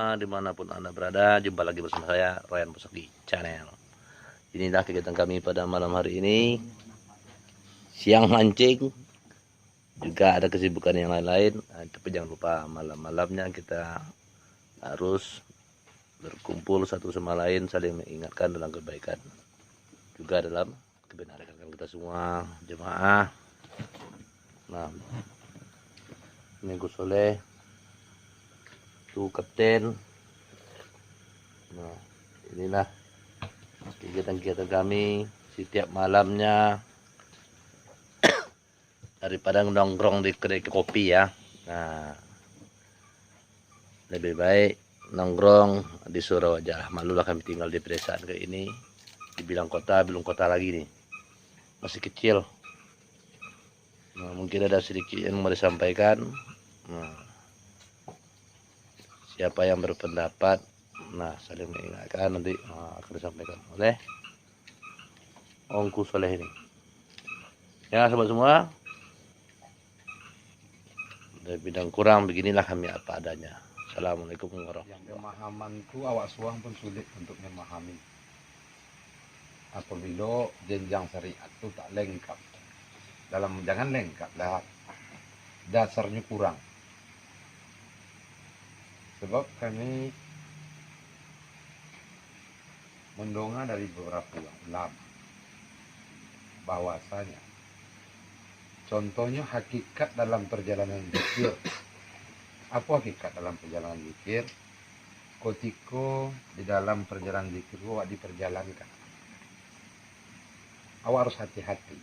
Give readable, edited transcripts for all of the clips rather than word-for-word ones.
semua dimanapun Anda berada. Jumpa lagi bersama saya, Royan Pusaki Channel. Inilah kegiatan kami pada malam hari ini. Siang mancing, juga ada kesibukan yang lain-lain. Tapi jangan lupa malam-malamnya kita harus berkumpul satu sama lain, saling mengingatkan dalam kebaikan, juga dalam kebenaran kita semua jemaah. Nah, ini Gus Soleh, tuh kapten. Nah, inilah kegiatan-kegiatan kami setiap malamnya, daripada nongkrong di kedai kopi ya. Nah, lebih baik nongkrong di surau aja. Malulah kami tinggal di pedesaan kayak ini. Dibilang kota, belum kota lagi nih, masih kecil. Nah, mungkin ada sedikit yang mau disampaikan. Nah, siapa yang berpendapat, nah saling mengingatkan nanti akan disampaikan oleh Ongku Soleh ini. Ya sobat semua, dari bidang kurang beginilah kami apa adanya. Assalamualaikum warahmatullahi wabarakatuh. Yang pemahamanku awak suang pun sulit untuk memahami apabila jenjang syariat itu tak lengkap. Jangan lengkap lah, dasarnya kurang. Sebab kami mendongak dari beberapa ulama bahwasanya contohnya hakikat dalam perjalanan zikir. Apa hakikat dalam perjalanan zikir? Ketika di dalam perjalanan zikir awak diperjalankan, awak harus hati-hati.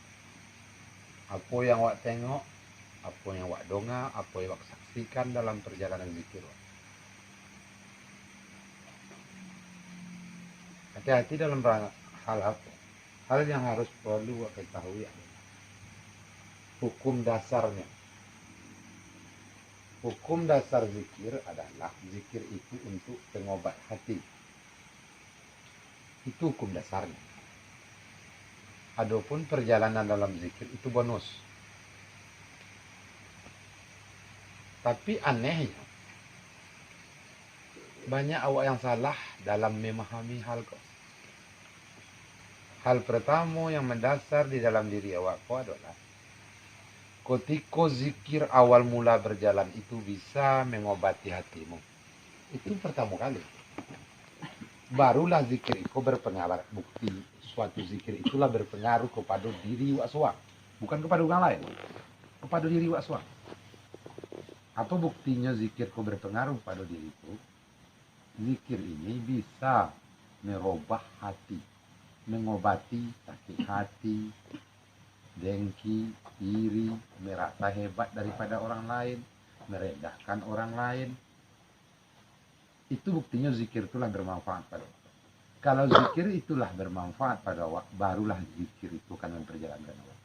Apa yang awak tengok, apa yang awak dongak, apa yang awak saksikan dalam perjalanan zikir. Hati-hati dalam hal apa? Hal yang harus perlu awak ketahui adalah hukum dasarnya. Hukum dasar zikir adalah zikir itu untuk pengobat hati. Itu hukum dasarnya. Adapun perjalanan dalam zikir itu bonus. Tapi anehnya, banyak awak yang salah dalam memahami hal kau. Hal pertama yang mendasar di dalam diri awak kau adalah ketika zikir awal mula berjalan itu bisa mengobati hatimu. Itu pertama kali. Barulah zikir itu berpengaruh, bukti suatu zikir itulah berpengaruh kepada diri wak suang, bukan kepada orang lain, kepada diri wak suang. Apa buktinya zikir kau berpengaruh pada diriku? Zikir ini bisa merubah hati, mengobati sakit hati, dengki, iri, merasa hebat daripada orang lain, merendahkan orang lain. Itu buktinya zikir itulah bermanfaat pada awak. Kalau zikir itulah bermanfaat pada awak, barulah zikir itu akan memperjalankan awak.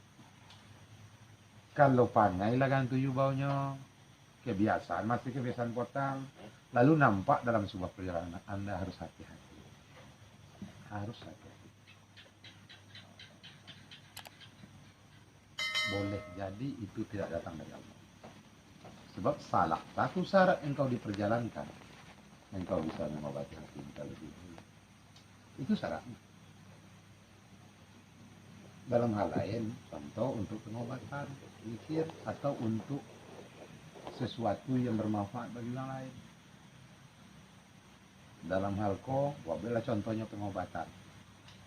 Kalau panai lagan tuyu baunya, kebiasaan masih kebiasaan potang, lalu nampak dalam sebuah perjalanan, Anda harus hati-hati. Harus hati-hati. Boleh jadi itu tidak datang dari Allah. Sebab salah satu syarat engkau diperjalankan, engkau bisa mengobati hati kita lebih dulu. Itu syaratnya. Dalam hal lain, contoh untuk pengobatan, zikir, atau untuk sesuatu yang bermanfaat bagi orang lain. Dalam hal ko, wabilah contohnya pengobatan.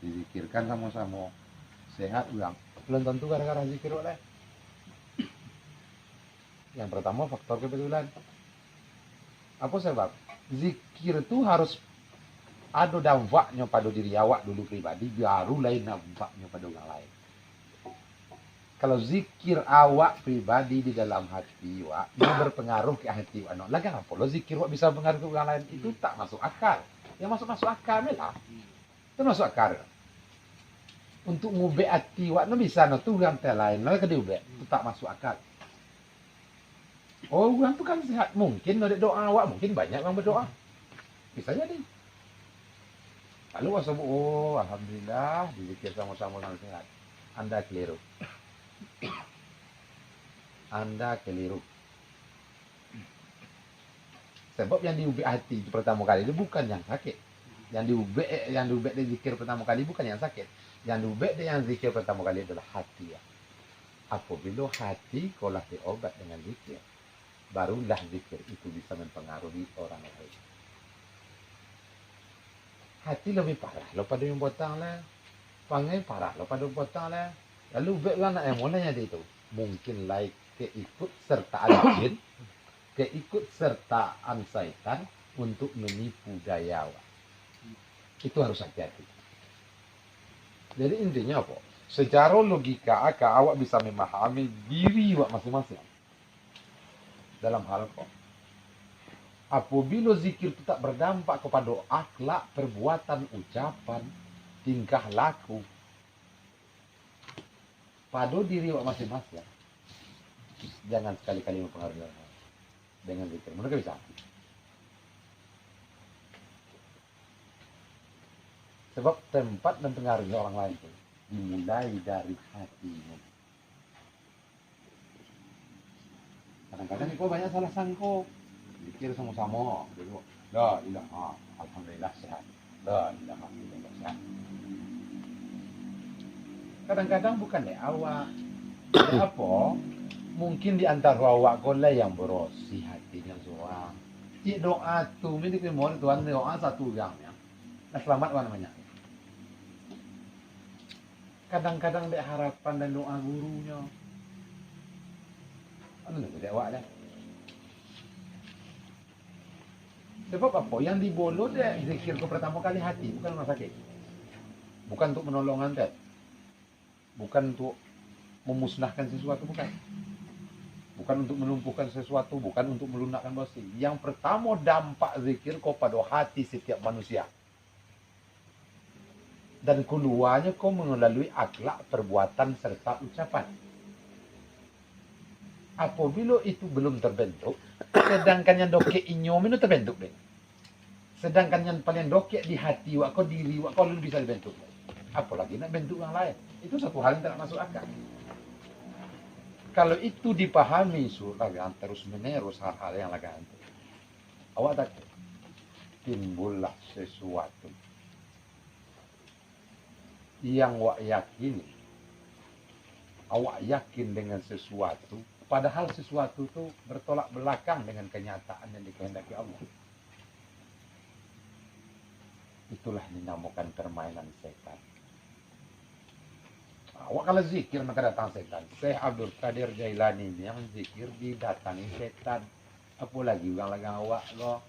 Dizikirkan sama-sama, sehat ulang. Belum tentu gara-gara zikir oleh. Yang pertama faktor kebetulan. Apa sebab? Zikir itu harus ada dampaknya pada diri awak dulu pribadi, baru lain dampaknya pada orang lain. Kalau zikir awak pribadi di dalam hati awak, dia berpengaruh ke hati awak. Lagi apa? Lo zikir awak bisa berpengaruh ke orang lain, itu tak masuk akal. Yang masuk akal lah. Itu masuk akal. Untuk ngubek hati awak, no bisa, no tuh yang lain, no kedubek, itu tak masuk akal. Oh, orang tu kan sehat, mungkin no doa awak, mungkin banyak yang berdoa. Bisa jadi. Lalu wasab, oh alhamdulillah dizikir sama-sama dengan sehat. Anda keliru. Anda keliru. Sebab yang diubek hati itu pertama kali itu bukan yang sakit. Yang diubek di zikir pertama kali bukan yang sakit. Yang diubek yang zikir pertama kali adalah hati ya. Apabila hati kolah diobat dengan zikir, barulah zikir itu bisa mempengaruhi orang lain. Hati lebih parah lo pada yang botang lah. Pangai parah lo pada botang lah. Lalu ubek lah nak yang mulanya dia itu. Mungkin like keikut sertaan jin, keikut sertaan syaitan untuk menipu daya awak. Itu harus hati-hati. Jadi intinya apa? Secara logika akal awak bisa memahami diri awak masing-masing. Dalam hal kok. Apabila zikir itu tak berdampak kepada akhlak, perbuatan, ucapan, tingkah laku pada diri awak masing-masing, jangan sekali-kali mempengaruhi orang lain dengan zikir. Mereka bisa. Sebab tempat dan pengaruh orang lain itu dimulai dari hatimu. Kadang-kadang kau banyak salah sangka. Zikir sama-sama. La ilaha, alhamdulillah sehat. La ilaha illallah sehat. Kadang-kadang bukan awak. Apa? Mungkin di antara awak kau lah yang berosi hatinya seorang. Cik doa tu, ini kemohon Tuhan doa satu yang. Nah selamat apa namanya? Kadang-kadang dek harapan dan doa gurunya. Anu dek awak dah. Sebab apa? Yang dibolot dek zikir ke pertama kali hati, bukan rumah sakit. Bukan untuk menolong anda. Bukan untuk memusnahkan sesuatu, bukan. Bukan untuk melumpuhkan sesuatu, bukan untuk melunakkan basi. Yang pertama dampak zikir kepada hati setiap manusia. Dan keluarnya kau melalui akhlak, perbuatan, serta ucapan. Apabila itu belum terbentuk, sedangkan yang dokek inyom itu terbentuk. Ben. Sedangkan yang paling dokek di hati, kau diri, kau belum bisa dibentuk. Apalagi nak bentuk yang lain. Itu satu hal yang tidak masuk akal. Kalau itu dipahami, lagan terus menerus hal-hal yang lagan. Awak tak timbullah sesuatu yang awak yakini. Awak yakin dengan sesuatu, padahal sesuatu itu bertolak belakang dengan kenyataan yang dikehendaki Allah. Itulah dinamakan permainan setan. Awak kalau zikir maka datang setan. Syekh Abdul Qadir Jailani ini yang zikir didatangi setan. Apalagi orang lagi awak lo.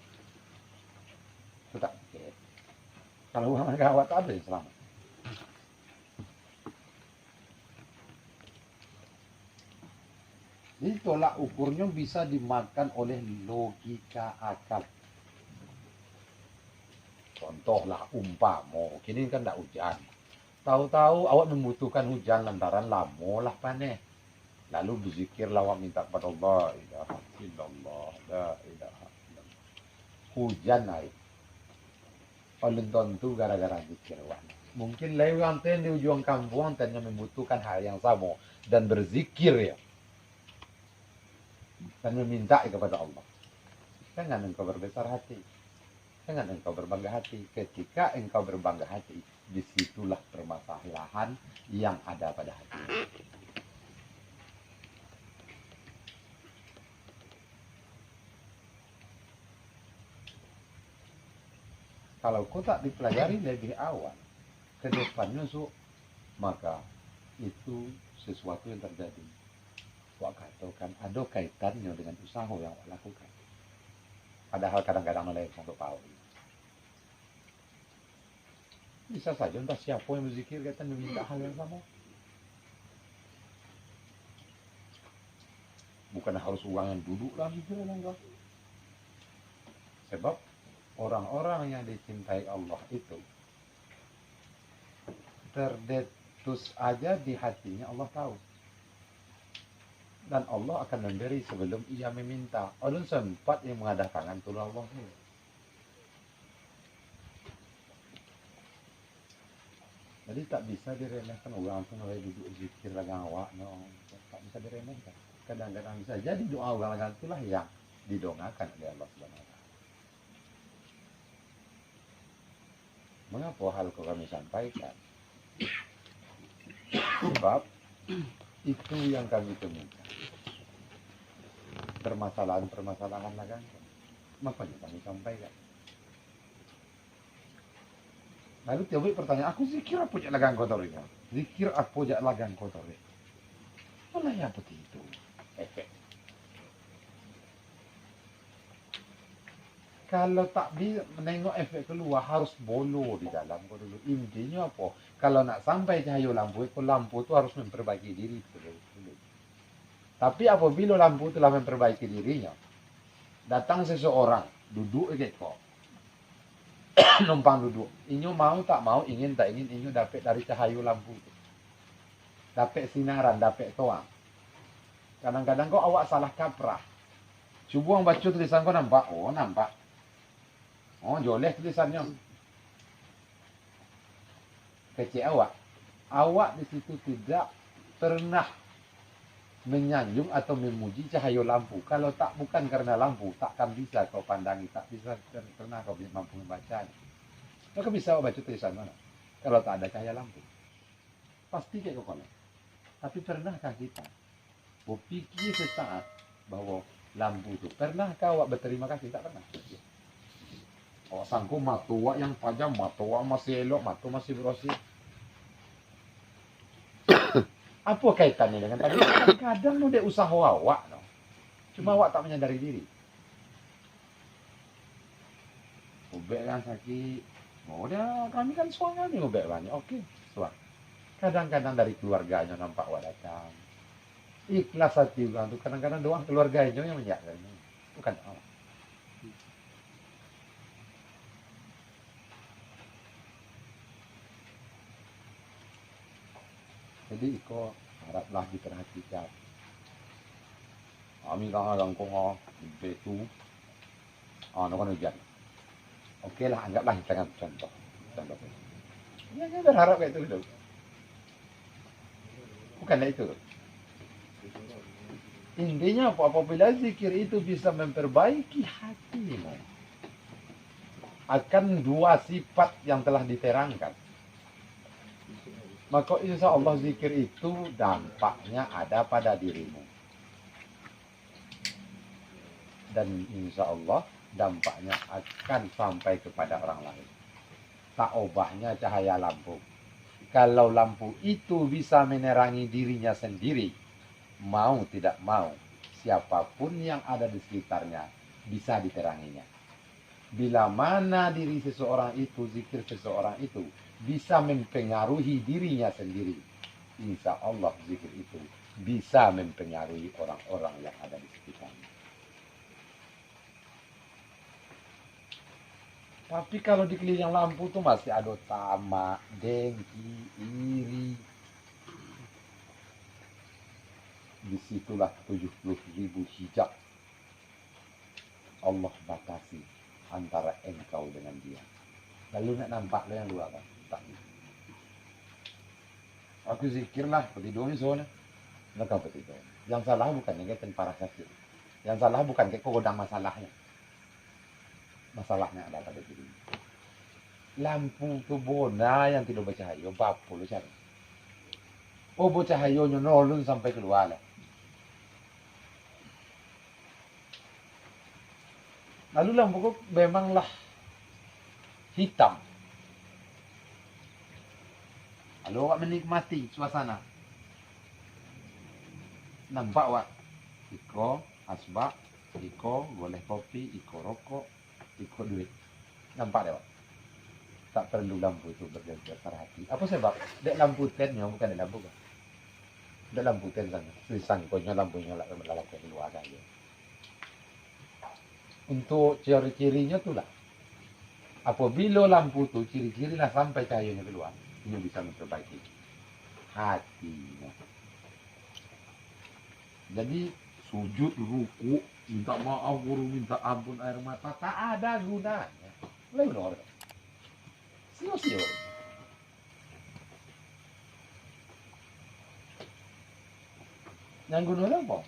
Itu tak pikir. Kalau orang lagi awak tak ada yang selamat. Jadi tolak ukurnya bisa dimakan oleh logika akal. Contohlah umpama, kini kan tak hujan. Tahu-tahu awak membutuhkan hujan lantaran lama lah panen. Lalu berzikirlah awak minta kepada Allah, la ilaha illallah, la ilaha illallah. Hujan naik. Paling tentu gara-gara zikir awak. Mungkin lewat di ujung kampung tanya membutuhkan hal yang sama dan berzikir ya. Dan meminta kepada Allah. Jangan engkau berbesar hati. Jangan engkau berbangga hati. Ketika engkau berbangga hati, disitulah permasalahan yang ada pada hati. Kalau kau tak dipelajari lebih awal, ke depannya maka itu sesuatu yang terjadi. Wak katakan ada kaitannya dengan usaha yang wak lakukan. Padahal kadang-kadang oleh satu tahu. Bisa saja entah siapa yang berzikir kata meminta hal yang sama. Bukan harus uang yang duduk dalam zikir enggak. Sebab orang-orang yang dicintai Allah itu terdetus aja di hatinya Allah tahu. Dan Allah akan memberi sebelum ia meminta. Ulun sempat yang mengadakan tolong Allah ini. Jadi tak bisa diremehkan orang itu mulai duduk zikir lagang awak, no. Tak bisa diremehkan. Kadang-kadang bisa jadi doa orang lagang itulah yang didongakan oleh Allah Subhanahu wa taala. Mengapa hal kau kami sampaikan? Sebab itu yang kami temukan. Permasalahan-permasalahan lagan. Makanya kami sampaikan. Lalu tiap pertanyaan, aku zikir apa jak lagan kotor ini? Zikir apa jak lagan kotor ini? Malah yang begitu. Efek. Kalau tak bisa menengok efek keluar, harus bolo di dalam kau dulu. Intinya apa? Kalau nak sampai cahaya lampu, lampu itu harus memperbaiki diri dulu. Tapi apabila lampu telah memperbaiki dirinya, datang seseorang, duduk kok. Numpang duduk. Inyo mau tak mau, ingin tak ingin, inyo dapat dari cahaya lampu itu. Dapat sinaran, dapat toang. Kadang-kadang kau awak salah kaprah. Coba baca tulisan kau nampak? Oh, nampak. Oh, joleh tulisannya. Kecil awak. Awak di situ tidak pernah menyanjung atau memuji cahaya lampu. Kalau tak bukan karena lampu, takkan bisa kau pandangi, tak bisa pernah kau mampu membacanya. Kau bisa baca tulisan mana? Kalau tak ada cahaya lampu. Pasti kayak kau. Tapi pernahkah kita berpikir sesaat bahwa lampu itu, pernahkah awak berterima kasih? Tak pernah. Awak sanggup matua yang tajam, matua masih elok, matu masih bersih. Apa kaitannya dengan tadi? Kadang no dia usaha awak, no. Cuma awak tak menyadari diri. Ubek kan sakit. Oh, dia kami kan suang nih ubek banyak. Oke, suang. Kadang-kadang dari keluarganya nampak awak datang. Ikhlas hati bilang tuh. Kadang-kadang doang keluarganya yang menjaga. Bukan awak. Jadi iko haraplah diperhatikan. Kami kadang kong itu, no kan hujan. Oke lah, anggaplah kita kan contoh. Ya, kita berharap kayak itu. Bukan itu. Intinya apabila zikir itu bisa memperbaiki hatimu, akan dua sifat yang telah diterangkan. Maka insya Allah zikir itu dampaknya ada pada dirimu. Dan insya Allah dampaknya akan sampai kepada orang lain. Tak obahnya cahaya lampu. Kalau lampu itu bisa menerangi dirinya sendiri, mau tidak mau, siapapun yang ada di sekitarnya bisa diteranginya. Bila mana diri seseorang itu, zikir seseorang itu, bisa mempengaruhi dirinya sendiri, insya Allah zikir itu bisa mempengaruhi orang-orang yang ada di sekitarnya. Tapi kalau di keliling lampu tuh masih ada tamak, dengki, iri. Disitulah 70.000 hijab Allah batasi antara engkau dengan dia. Lalu nak nampak lo yang luar kan? Tak. Aku zikirlah, petidurnya soalnya. Mereka petidur. Yang salah bukan yang kita parah sakit. Yang salah bukan kayak kodang masalahnya. Masalahnya ada pada diri. Lampu tu bona yang tidak bercahaya, bapa lu cari. Oh bercahayanya nolong sampai keluar lah. Lalu lampu memanglah hitam. Lalu awak menikmati suasana. Nampak awak. Iko asbak, iko boleh kopi, iko rokok, iko duit. Nampak deh awak. Tak perlu lampu itu berdasar hati. Apa sebab? Dek lampu tennya bukan dek lampu kan? Dek lampu ten sana. Sangkonya lampunya lampu keluar saja. Untuk ciri-cirinya itulah. Apabila lampu itu ciri-cirilah sampai cahayanya keluar, ini bisa memperbaiki hatinya. Jadi sujud, ruku, minta maaf guru, minta ampun air mata, tak ada gunanya. Lain orang. Sio-sio. Yang guna apa?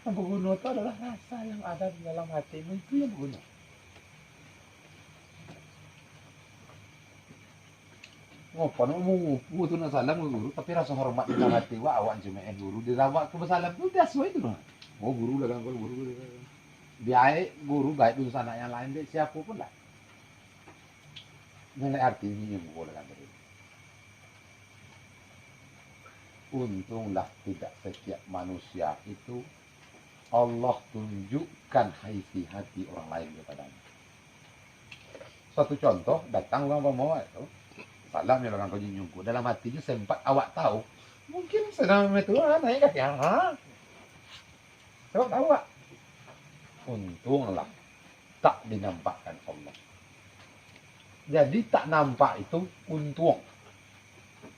Yang berguna itu adalah rasa yang ada di dalam hatimu, itu yang berguna. Ngopo mu tu nak salam ke guru tapi rasa hormat di dalam hati wa awak cuma guru di lawak ke salam tu dia sesuai tu noh. Oh guru dah ganggu guru. Biar guru baik urusan anak yang lain deh siapa pun lah. Nilai arti ini yang boleh kan tadi. Untunglah tidak setiap manusia itu Allah tunjukkan hati orang lain kepadanya. Satu contoh, datang orang bawa itu, salam ya orang kau nyungku. Dalam hatinya sempat awak tahu, mungkin sedang metuan naik kaki ha. Sebab tahu awak. Untunglah tak dinampakkan Allah. Jadi tak nampak itu untung.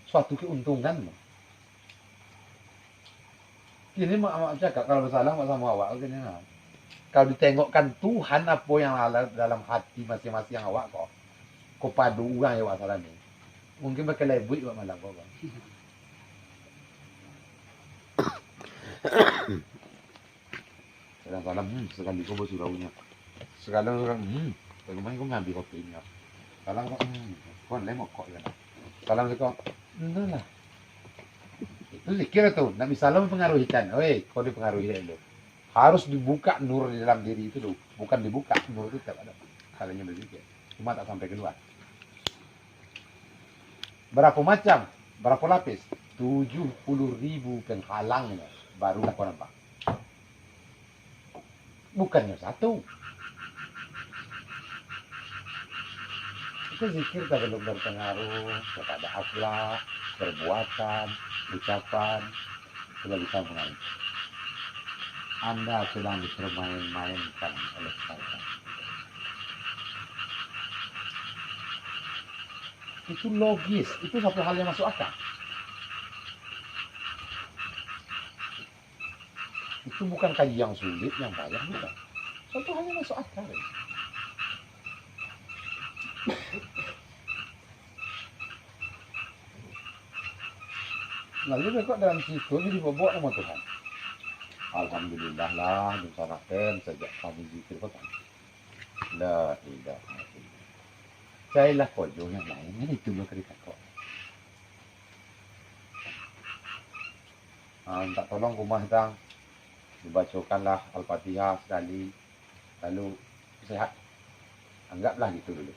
Suatu keuntungan. Ini mak cakap kalau bersalah mak sama awak gini nah. Kalau ditengokkan Tuhan apa yang ada dalam hati masing-masing awak kok padu orang yang awak salah ni. Mungkin bakal lebih buat malam kau bang. Salam sekali kau bersuraunya. Sekarang bagaimana kau ngambil kopinya? Salam kau kau lemok kok ya. Salam kau lah. Itu zikir tuh, Nabi Salam mempengaruhi kan. Oi, kau dipengaruhi dulu. Harus dibuka nur di dalam diri itu dulu. Bukan dibuka, nur itu tidak ada. Kalinya berzikir. Cuma tak sampai keluar. Berapa macam? Berapa lapis? 70.000 penghalangnya. Barulah kau nampak. Bukannya satu. Itu zikir tak belum berpengaruh kepada akhlak, perbuatan, ucapan, sudah bisa mengalami. Anda sedang dipermain-mainkan oleh syaitan. Itu logis, itu satu hal yang masuk akal. Itu bukan kaji yang sulit, yang banyak bukan. Satu hal yang masuk akal. Lalu kok dalam situ ini dibobok sama Tuhan. Alhamdulillah lah, diserahkan sejak kami zikir kota. La ilaha illallah. Cailah kojo yang lain, ini itu berkerikat kok. Tak tolong rumah tang, dibacakanlah Al-Fatihah sekali, lalu sehat. Anggaplah gitu dulu.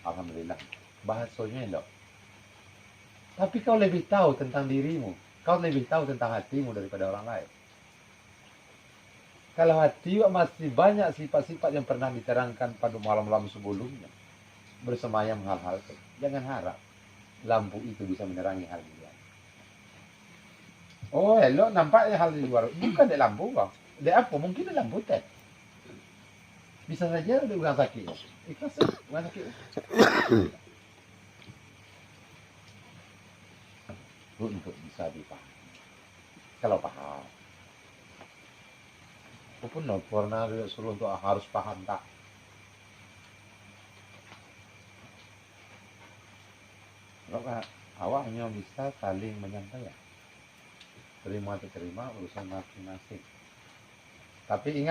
Alhamdulillah. Bahasanya elok. Tapi kau lebih tahu tentang dirimu. Kau lebih tahu tentang hatimu daripada orang lain. Kalau hati masih banyak sifat-sifat yang pernah diterangkan pada malam-malam sebelumnya. Bersemayam hal-hal itu. Jangan harap lampu itu bisa menerangi hal dia. Oh, elok nampaknya hal di luar. Bukan di lampu bang. Di apa? Mungkin di lampu teh. Bisa saja ada orang sakit. Ikhlas orang sakit. Untuk bisa dipahami. Kalau paham. Aku pun no pernah suruh untuk harus paham tak. Kalau awak hanya bisa saling menyampaikan. Terima atau terima urusan masing-masing. Tapi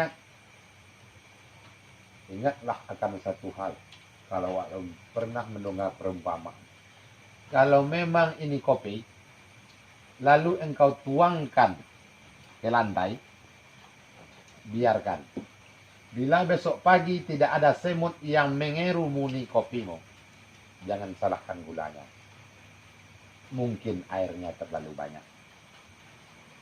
ingatlah akan satu hal. Kalau awak pernah mendengar perumpamaan. Kalau memang ini kopi, lalu engkau tuangkan ke lantai, biarkan. Bila besok pagi tidak ada semut yang mengerumuni kopimu, jangan salahkan gulanya. Mungkin airnya terlalu banyak.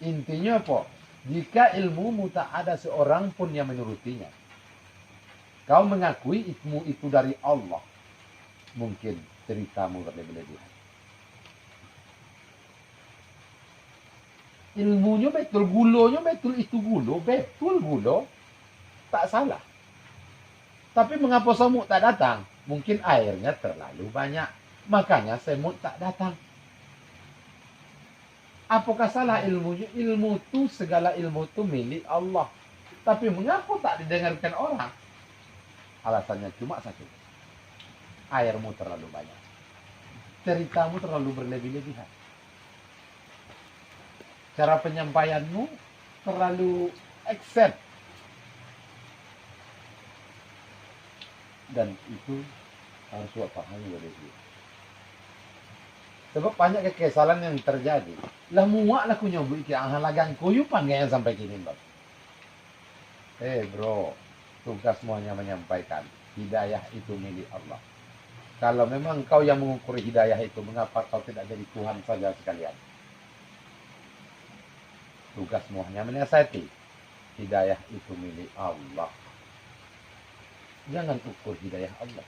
Intinya apa? Jika ilmumu tak ada seorang pun yang menurutinya, kau mengakui ilmu itu dari Allah, mungkin ceritamu berlebih-lebihan. Ilmunya betul, gulonya betul, itu gulo, betul gulo, tak salah. Tapi mengapa semut tak datang? Mungkin airnya terlalu banyak, makanya semut tak datang. Apakah salah ilmunya? Ilmu itu, segala ilmu itu milik Allah. Tapi mengapa tak didengarkan orang? Alasannya cuma satu. Airmu terlalu banyak. Ceritamu terlalu berlebih-lebihan. Cara penyampaianmu terlalu accept. Dan itu harus buat pahami oleh dia. Sebab banyak kekesalan yang terjadi. Lah muak lah ku nyobik ke halagan kuyu panggil sampai kini bang. Bro, tugasmu hanya menyampaikan hidayah itu milik Allah. Kalau memang kau yang mengukur hidayah itu, mengapa kau tidak jadi Tuhan saja sekalian? Tugasmu hanya menasihati. Hidayah itu milik Allah. Jangan ukur hidayah Allah.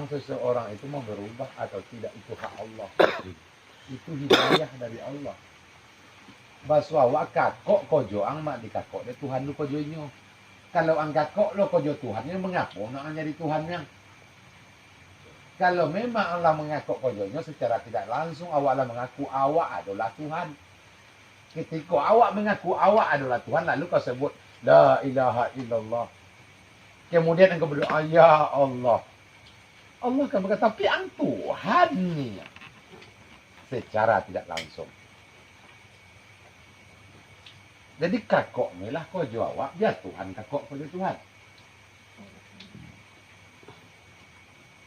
Seseorang itu mau berubah atau tidak, itu hak Allah. Itu hidayah dari Allah. Baswa kakok kojo ang mak di kakok de Tuhan lu kojonya. Kalau ang kakok lo kojo Tuhan, yang mengaku nak jadi Tuhannya. Kalau memang Allah mengaku kojonya secara tidak langsung, awaklah mengaku awak adalah Tuhan. Ketika awak mengaku awak adalah Tuhan, lalu kau sebut la ilaha illallah. Kemudian engkau berdoa, ya Allah. Allah akan berkata, tapi ang Tuhan nih. Secara tidak langsung. Jadi kakok melah kau jawab, ya Tuhan kakok kau Tuhan.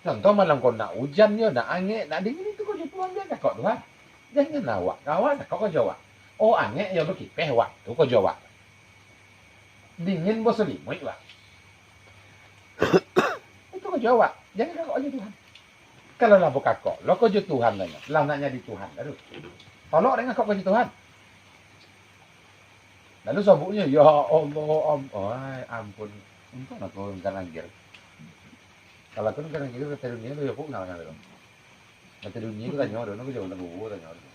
Contoh malam kau nak hujan ya, nak angin, nak dingin itu kau Tuhan dia kakok Tuhan. Jangan awak, kakok kau jawab. Oh angin ya berkipeh wak, tu kau jawab. Dingin bos selimut wak. Itu kau jawab, jangan kakok aja Tuhan. Kalau lah kakok, lo kau Tuhan lah, lah nak jadi Tuhan, aduh. Tolok dengan kakok kau Tuhan. Lalu sabuknya, ya Allah, ampun. Entah nak kau kan anggir. Kalau kau kan anggir, kata dunia tu ya pun ngalang ngalang. Kata dunia tu tanya orang, aku jauh nak buat tanya orang.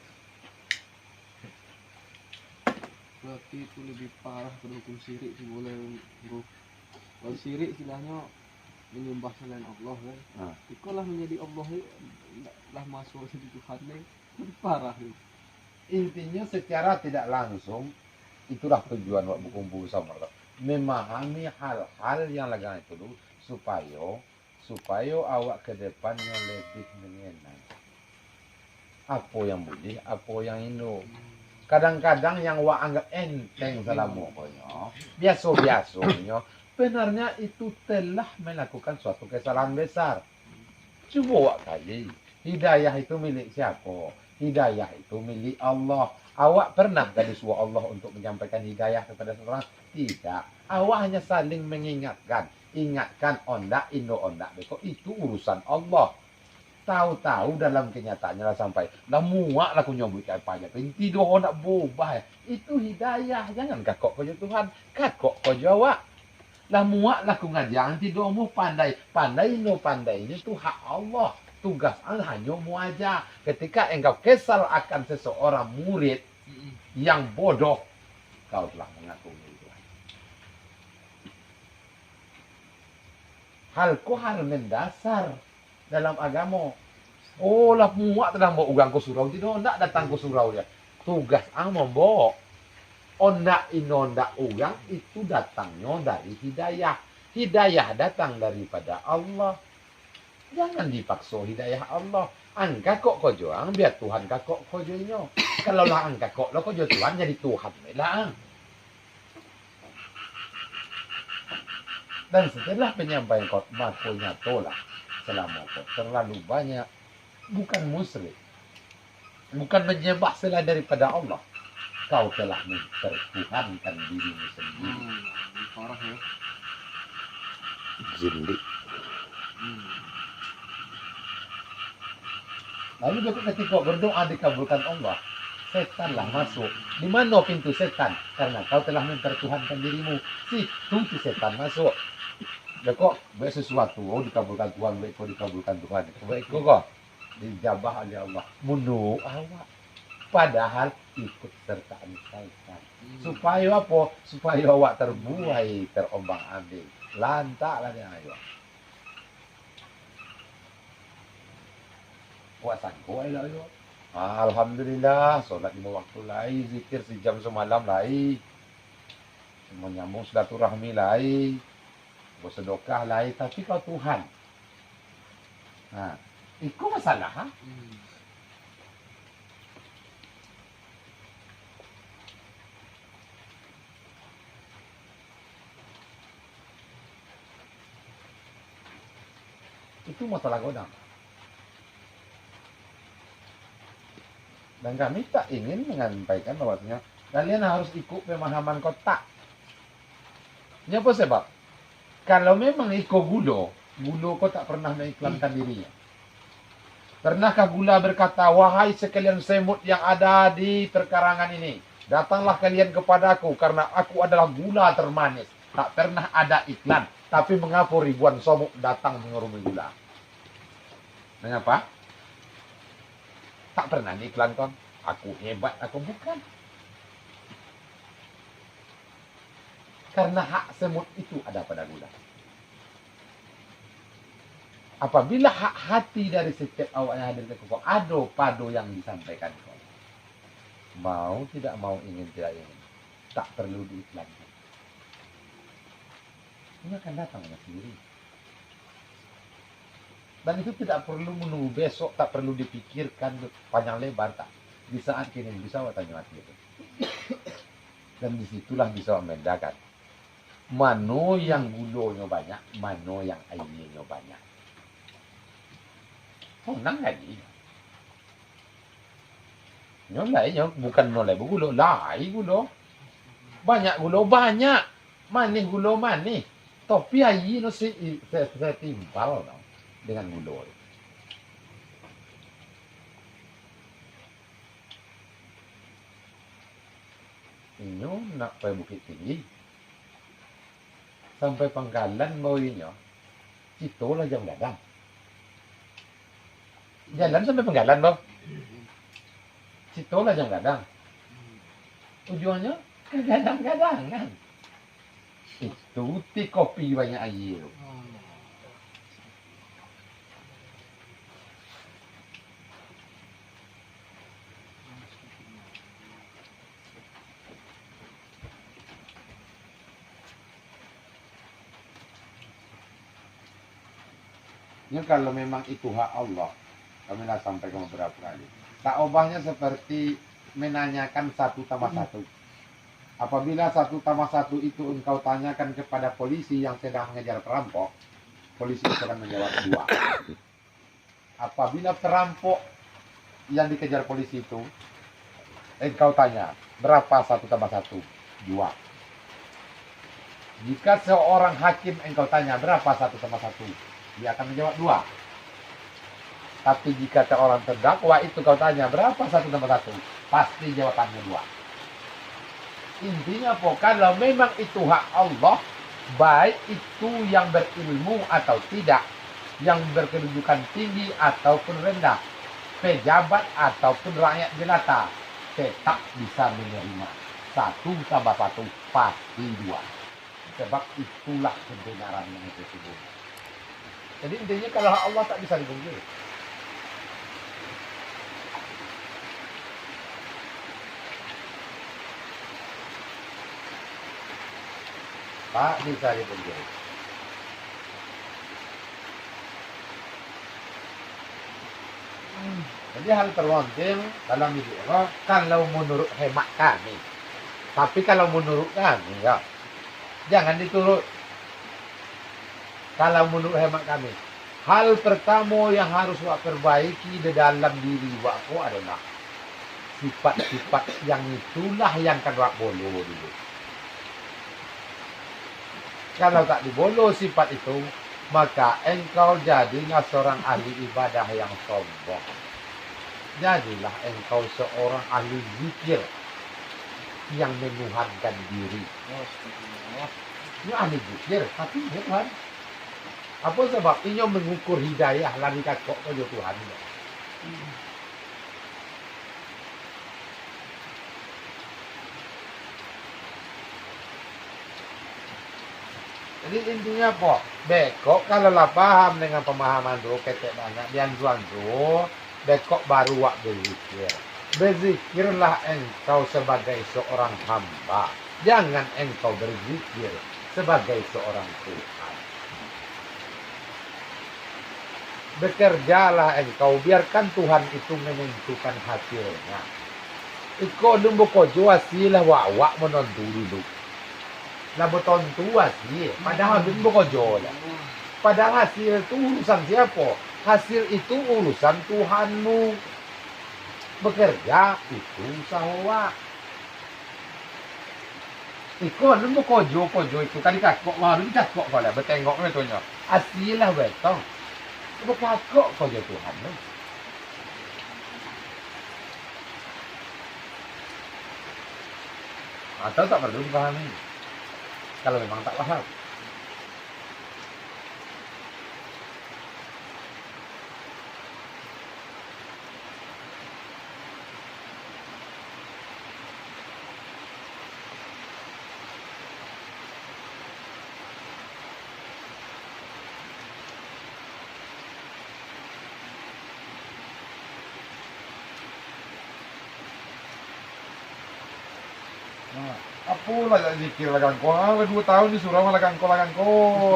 Berarti itu lebih parah pada hukum syirik sih boleh bro. Kalau syirik istilahnya menyembah selain Allah kan. Ikolah menjadi Allah lah masuk jadi Tuhan nih. Lebih parah itu. Intinya secara tidak langsung, itulah tujuan buat berkumpul sama Allah. Memahami hal-hal yang lagi itu dulu supaya awak ke depannya lebih mengenal apa yang boleh, apa yang ini. Kadang-kadang yang awak anggap enteng selama biasa-biasanya, benarnya itu telah melakukan suatu kesalahan besar. Coba awak kali, hidayah itu milik siapa? Hidayah itu milik Allah. Awak pernah dari suruh Allah untuk menyampaikan hidayah kepada seseorang? Tidak. Awak hanya saling mengingatkan. Ingatkan ondak, ondak. Itu urusan Allah. Tahu-tahu dalam kenyataannya lah sampai. Lah muak lah aku nyobot ke apa aja. Tidur nak berubah. Itu hidayah. Jangan kakok kau Tuhan. Kakok kau jawab. Lah muak lah aku ngajar. Tidurmu pandai. Pandainya itu hak Allah. Tugas Allah hanya mu aja. Ketika engkau kesal akan seseorang murid yang bodoh, kau telah mengaku milik Tuhan. Hal mendasar dalam agama. Oh lah muak telah mau ugang ke surau. Tidak datang ke surau dia. Tugas ang membawa. Ondak ugang itu datangnya dari hidayah. Hidayah datang daripada Allah. Jangan dipaksa hidayah Allah. Angka kok kojo ang biar Tuhan kakok kojonya. Kalau lah angka kok lo kojo Tuhan jadi Tuhan melang. Dan setelah penyampaian khotbah punya tolak selama kau terlalu banyak, bukan musyrik, bukan menyembah selain daripada Allah, kau telah mempertuhankan dirimu sendiri. Parah ya. Zindik. Lalu juga ketika berdoa dikabulkan Allah, setanlah masuk. Di mana pintu setan? Karena kau telah mempertuhankan dirimu. Situ si setan masuk. Ya kok baik sesuatu, dikabulkan Tuhan, baik kok dikabulkan Tuhan. Baik kok dijabah oleh Allah. Mundur awak. Padahal ikut sertaan setan. Supaya apa? Supaya awak terbuai, terombang ambing. Lantaklah dia ayo. Puasan ko ay layo. Alhamdulillah, solat 5 waktu lai, zikir sejam semalam lai. Menyambung silaturahmi lai. Bersedekah lai, tapi kau Tuhan. Nah, itu masalah. Ha? Itu masalah godang. Dan kami tak ingin menyampaikan bahwasanya kalian harus ikut pemahaman kota. Ini apa sebab? Kalau memang ikut gulo kau tak pernah mengiklankan dirinya. Pernahkah gula berkata, wahai sekalian semut yang ada di perkarangan ini, datanglah kalian kepadaku karena aku adalah gula termanis. Tak pernah ada iklan. Tapi mengapa ribuan semut datang mengerumuni gula? Mengapa? Tak pernah diiklankan. Aku hebat, aku bukan. Karena hak semut itu ada pada gula. Apabila hak hati dari setiap awak yang hadir ke kau, ada pado yang disampaikan kau. Mau tidak mau, ingin tidak ingin, tak perlu diiklankan. Ini akan datang sendiri. Dan itu tidak perlu menunggu besok, tak perlu dipikirkan panjang lebar, tak. Di saat kini bisa awak tanya mati itu. Dan disitulah bisa membedakan mano yang gulonya banyak, mano yang airnya banyak. Senang lagi. Nyolainya bukan nolai gulo, lai gulo. Banyak gulo, banyak. Manis gulo manis. Tapi air no saya timpal no, dengan gulo. Inyo nak pergi Bukit Tinggi. Sampai Pangkalan mau inyo. Itulah jam gadang. Jalan sampai Pangkalan, Bang. Situlah jam gadang. Tujuannya kadang-kadangan. Itu ti kopi banyak air. Ya kalau memang itu hak Allah, kami lah sampaikan beberapa kali. Tak ubahnya seperti menanyakan 1 tambah 1. Apabila 1 tambah 1 itu engkau tanyakan kepada polisi yang sedang mengejar perampok, polisi akan menjawab 2. Apabila perampok yang dikejar polisi itu, engkau tanya, berapa 1 tambah 1? 2. Jika seorang hakim engkau tanya, berapa 1 tambah 1? Dia akan menjawab 2. Tapi jika seorang terdakwa itu kau tanya, berapa 1 tambah 1? Pasti jawabannya 2. Intinya apa? Kalau memang itu hak Allah, baik itu yang berilmu atau tidak, yang berkedudukan tinggi ataupun rendah, pejabat ataupun rakyat jelata, tetap bisa menerima 1 tambah 1 pasti 2. Sebab itulah kebenaran yang itu sebut. Jadi intinya kalau hak Allah tak bisa dipungkiri. Tak bisa dipungkiri. Jadi hal terpenting dalam hidup Allah, kalau menurut hemat kami. Tapi kalau menurut kami, ya, jangan diturut. Kalau menurut hemat kami, hal pertama yang harus wak perbaiki di dalam diri wakku adalah sifat-sifat yang itulah yang kan wak bolo dulu. Kalau tak dibolo sifat itu, maka engkau jadilah seorang ahli ibadah yang sombong. Jadilah engkau seorang ahli zikir yang menuhankan diri. Ini ahli zikir, tapi Tuhan. Apa sebab inyo mengukur hidayah lari kakok ke Tuhan. Jadi intinya apa? Bekok kalau lah paham dengan pemahaman tu, ketek banyak dian tuan tu, bekok baru wak berzikir. Berzikirlah engkau sebagai seorang hamba. Jangan engkau berzikir sebagai seorang Tuhan. Bekerjalah engkau, biarkan Tuhan itu menentukan hasilnya. Iko lumbo kojo hasil wak menontu dulu. Lah betontu hasil, padahal lumbo kojo lah. Padahal hasil itu urusan siapa? Hasil itu urusan Tuhanmu. Bekerja itu usaha. Iko nemu kojo itu kan dikakok baru dikakok kalau betengok betulnya. Asilah betong. Bekakok kojo Tuhan. Atau tak perlu dipahami. Kalau memang tak paham. Apalah tak zikir lagang ko. 2 tahun disuruh lagang ko.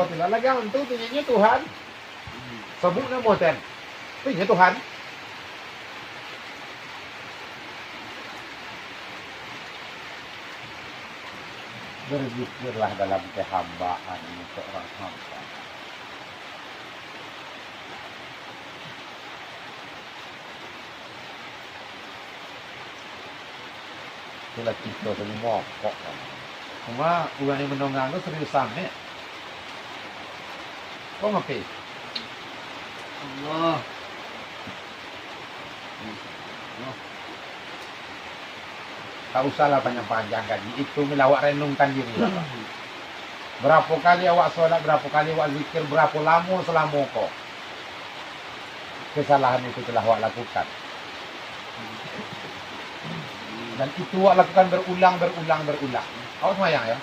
Tidak lagang itu punyanya Tuhan. Sebut nama ten. Punya Tuhan. Berzikirlah dalam kehambaan seorang hamba. Itulah kita semua kok. Cuma orang yang menonggang itu seriusan ya. Kok ngapain? Allah. Tak usahlah panjang-panjang kan. Itu melawak renungkan diri. Berapa kali awak sholat, berapa kali awak zikir, berapa lama selama kok. Kesalahan itu telah awak lakukan. Dan itu awak lakukan berulang. Awak semayang ya?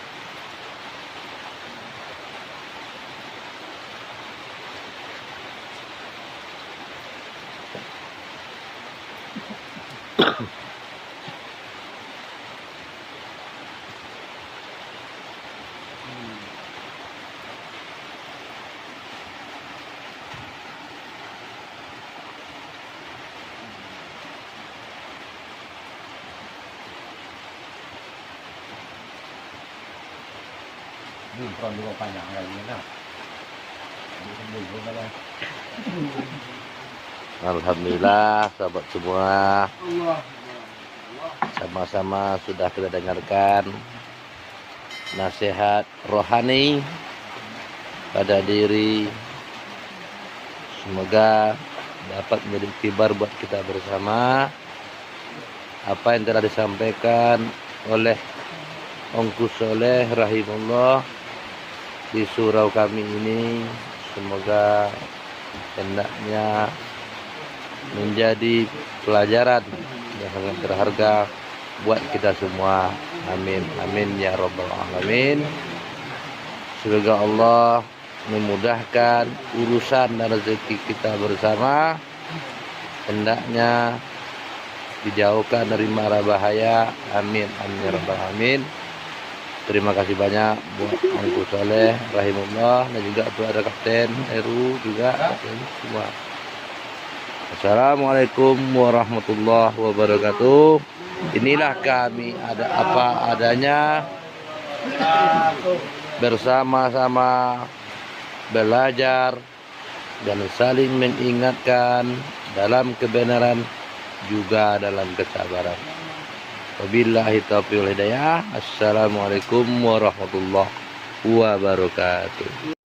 Ini front dua panjang kali ini nah. Alhamdulillah sahabat semua, Allah. sama-sama sudah kita dengarkan nasihat rohani pada diri. Semoga dapat menjadi kibar buat kita bersama. Apa yang telah disampaikan oleh Ongku Soleh rahimahullah di surau kami ini, semoga hendaknya menjadi pelajaran yang sangat berharga buat kita semua. Amin, amin ya rabbal alamin. Semoga Allah memudahkan urusan dan rezeki kita bersama, hendaknya dijauhkan dari mara bahaya. Amin, amin ya rabbal alamin. Terima kasih banyak buat Ongku Soleh rahimahullah, dan juga tuh ada Kapten Heru juga semua. Assalamualaikum warahmatullahi wabarakatuh. Inilah kami ada apa adanya, bersama-sama belajar dan saling mengingatkan dalam kebenaran juga dalam kesabaran. Wabillahi taufiq wal hidayah. Assalamualaikum warahmatullahi wabarakatuh.